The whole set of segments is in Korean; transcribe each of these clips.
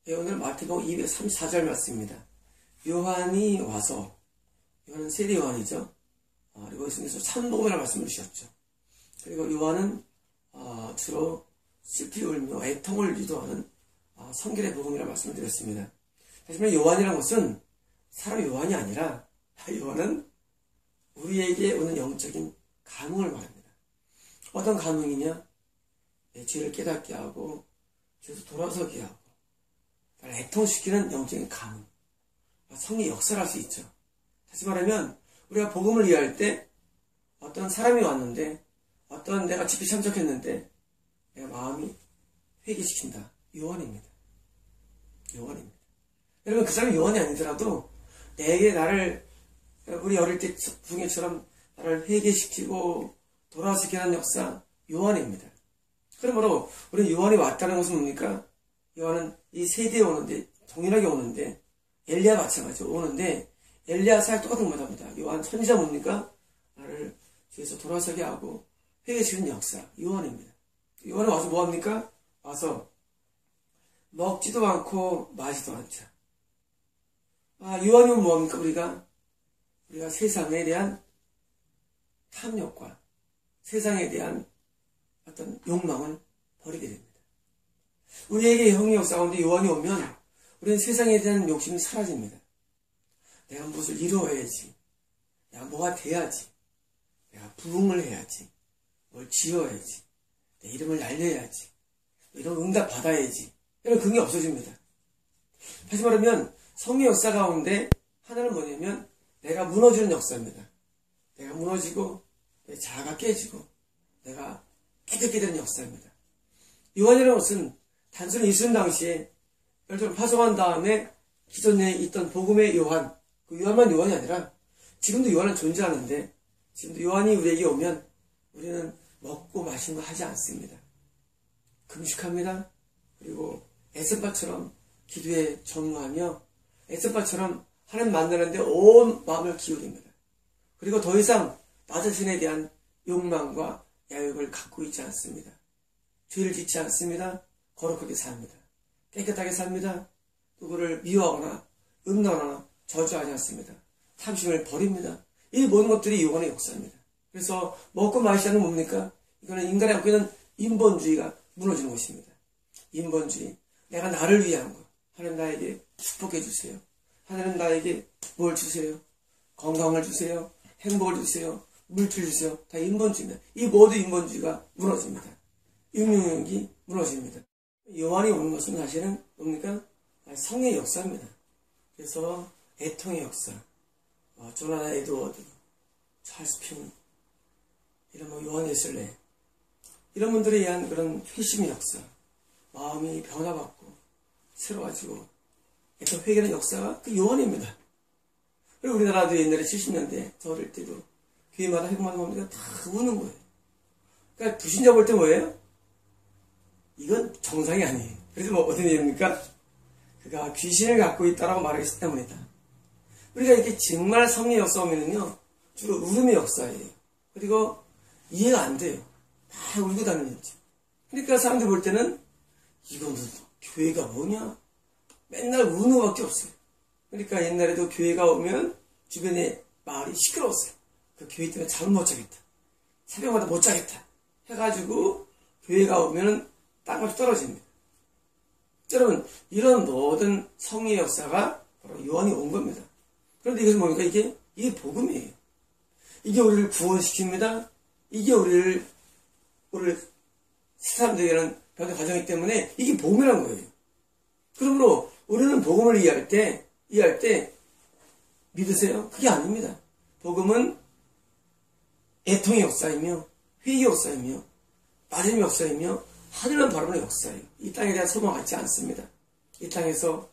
오늘 마태복음 234절 말씀입니다. 요한이 와서, 요한은 세례 요한이죠. 그리고 예수님께서 참복음이라는 말씀을 주셨죠. 그리고 요한은 주로 슬피 울며 애통을 유도하는 성결의 복음이라는 말씀을 드렸습니다. 다시 말해 요한이라는 것은 사람 요한이 아니라 요한은 우리에게 오는 영적인 감흥을 말합니다. 어떤 감흥이냐? 내 죄를 깨닫게 하고 죄에서 돌아서게 하고 나를 애통시키는 영적인 감흥, 성의 역사를 할 수 있죠. 다시 말하면 우리가 복음을 이해할 때 어떤 사람이 왔는데 어떤 내가 집에 참석했는데 내 마음이 회개시킨다. 요한입니다. 요한입니다. 여러분 그 사람이 요한이 아니더라도 내게 나를 우리 어릴 때 붕해처럼 나를 회개시키고 돌아서게 하는 역사 요한입니다. 그러므로 우리 요한이 왔다는 것은 뭡니까? 요한은 이 세대에 오는데 동일하게 오는데 엘리야 마찬가지로 오는데 엘리야 사역 똑같은 것 합니다. 요한 선지자 뭡니까? 나를 죄에서 돌아서게 하고 회개시키는 역사 요한입니다. 요한은 와서 뭐합니까? 와서 먹지도 않고 마시도 않자. 요한이면 뭐합니까? 우리가 세상에 대한 탐욕과 세상에 대한 어떤 욕망을 버리게 됩니다. 우리에게 형의 역사 가운데 요한이 오면 우리는 세상에 대한 욕심이 사라집니다. 내가 무엇을 이루어야지. 내가 뭐가 돼야지. 내가 부흥을 해야지. 뭘 지어야지. 내 이름을 날려야지. 이런 응답 받아야지. 이런 그게 없어집니다. 다시 말하면 성의 역사 가운데 하나는 뭐냐면 내가 무너지는 역사입니다. 내가 무너지고 내 자아가 깨지고 내가 깨끗게 되는 역사입니다. 요한이라는 것은 단순히 예수님 당시에 열정을 파송한 다음에 기존에 있던 복음의 요한, 그 요한만 요한이 아니라 지금도 요한은 존재하는데 지금도 요한이 우리에게 오면 우리는 먹고 마시는 거 하지 않습니다. 금식합니다. 그리고 에스바처럼 기도에 전무하며 에스바처럼 하나님 만나는데 온 마음을 기울입니다. 그리고 더 이상 나 자신에 대한 욕망과 야욕을 갖고 있지 않습니다. 죄를 짓지 않습니다. 거룩하게 삽니다. 깨끗하게 삽니다. 누구를 미워하거나 음란하거나 저주하지 않습니다. 탐심을 버립니다. 이 모든 것들이 요한의 역사입니다. 그래서 먹고 마시자는 뭡니까? 이거는 인간이 갖고 있는 인본주의가 무너지는 것입니다. 인본주의. 내가 나를 위한 것. 하나님 나에게 축복해 주세요. 하나님 나에게 뭘 주세요? 건강을 주세요. 행복을 주세요. 물질 주세요. 다 인본주의입니다. 이 모든 인본주의가 무너집니다. 육육육이 무너집니다. 요한이 오는 것은 사실은 뭡니까? 성의 역사입니다. 그래서 애통의 역사, 조나단 에드워드, 찰스 핀, 이런 요한 웨슬레 이런 분들에 의한 그런 회심의 역사, 마음이 변화받고 새로워지고 애통 회개하는 역사가 그 요한입니다. 그리고 우리나라도 옛날에 70년대 저 어릴 때도 교회마다 회복만 봅니다. 다 우는 거예요. 그러니까 부신자 볼 때 뭐예요? 이건 정상이 아니에요. 그래서 어떤 얘기입니까? 그가 귀신을 갖고 있다라고 말하기 때문이다. 우리가 이렇게 정말 성의 역사 오면은요, 주로 울음의 역사예요. 그리고 이해가 안 돼요. 다 울고 다니는지. 그러니까 사람들 볼 때는 이거는 교회가 뭐냐? 맨날 우는 것밖에 없어요. 그러니까 옛날에도 교회가 오면 주변에 마을이 시끄러웠어요. 그 교회 때문에 잠을 못 자겠다. 새벽마다 못 자겠다. 해가지고 교회가 오면은 땅값이 떨어집니다. 여러분, 이런 모든 성의 역사가 바로 요한이 온 겁니다. 그런데 이것은 뭡니까? 이게 복음이에요. 이게 우리를 구원시킵니다. 이게 우리를 사람들에게는 변화 과정이기 때문에 이게 복음이라는 거예요. 그러므로 우리는 복음을 이해할 때 믿으세요? 그게 아닙니다. 복음은 애통의 역사이며 회개의 역사이며 빠짐의 역사이며 하늘만 바라보는 역사예요. 이 땅에 대한 소망을 갖지 않습니다. 이 땅에서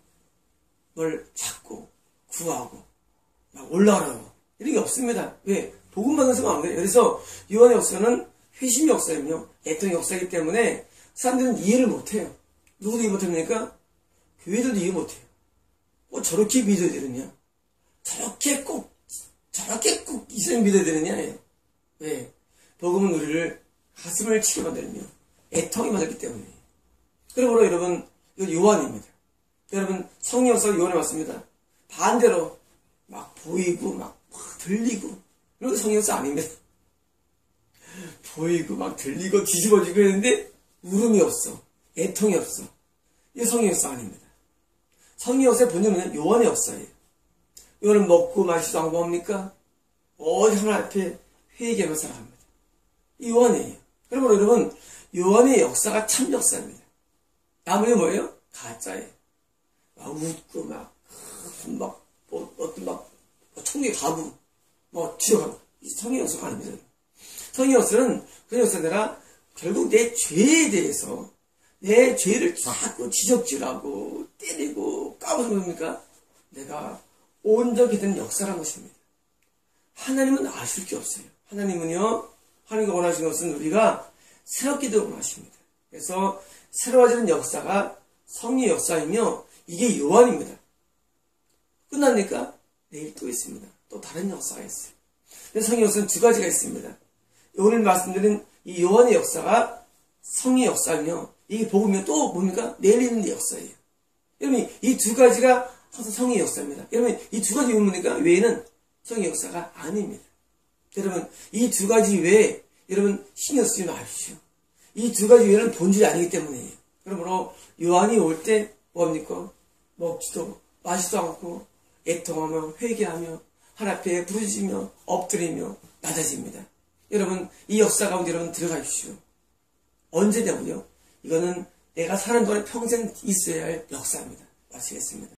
뭘 찾고 구하고 막 올라가라고 이런 게 없습니다. 왜? 복음만은 소망 안 돼요. 그래서 요한의 역사는 회심의 역사이며 애통의 역사이기 때문에 사람들은 이해를 못해요. 누구도 이해 못합니까? 교회들도 이해 못해요. 저렇게 믿어야 되느냐? 저렇게 꼭 이스라엘 믿어야 되느냐? 왜? 복음은 우리를 가슴을 치게 만들며 애통이 만들기 때문에. 그러므로 여러분, 이건 요한입니다. 여러분, 성령 역사가 요한에 왔습니다. 반대로 막 보이고 막 들리고 이런 성령 역사 아닙니다. 보이고 막 들리고 뒤집어지고 했는데 울음이 없어. 애통이 없어. 이게 성령 역사 아닙니다. 성령 역사의 본질은 요한의 역사예요. 요한은 먹고 마시도 않고 뭡니까? 어디 하나 앞에 회개하며 살아갑니다. 이 요한이에요. 그러므로 여러분, 요한의 역사가 참 역사입니다. 나머지 뭐예요? 가짜예요. 막 웃고 총리 가고 튀어가고. 이 성령 역사가 아닙니다. 성령 역사는 그런 역사가 아니라 결국 내 죄에 대해서 내 죄를 자꾸 지적질하고 때리고 까부는 겁니까? 내가 온전히 된 역사라는 것입니다. 하나님은 아실 게 없어요. 하나님은요, 하나님과 원하시는 것은 우리가 새롭게 되고 원하십니다. 그래서 새로워지는 역사가 성령의 역사이며 이게 요한입니다. 끝납니까? 내일 또 있습니다. 또 다른 역사가 있어요. 성령의 역사는 두 가지가 있습니다. 오늘 말씀드린 이 요한의 역사가 성령의 역사이며 이게 복음이면 또 뭡니까? 내일 있는 역사예요. 여러분, 이 두 가지가 항상 성령의 역사입니다. 여러분, 이 두 가지 외에는 성령의 역사가 아닙니다. 여러분, 이 두 가지 외에 여러분 신경 쓰지 마십시오. 이 두 가지 외에는 본질이 아니기 때문이에요. 그러므로 요한이 올 때 뭡니까? 먹지도 마시지도 않고 애통하며 회개하며 하나님 앞에 부르짖으며 엎드리며 낮아집니다. 여러분, 이 역사 가운데 여러분 들어가십시오. 언제 되고요? 이거는 내가 사는 동안에 평생 있어야 할 역사입니다. 마치겠습니다.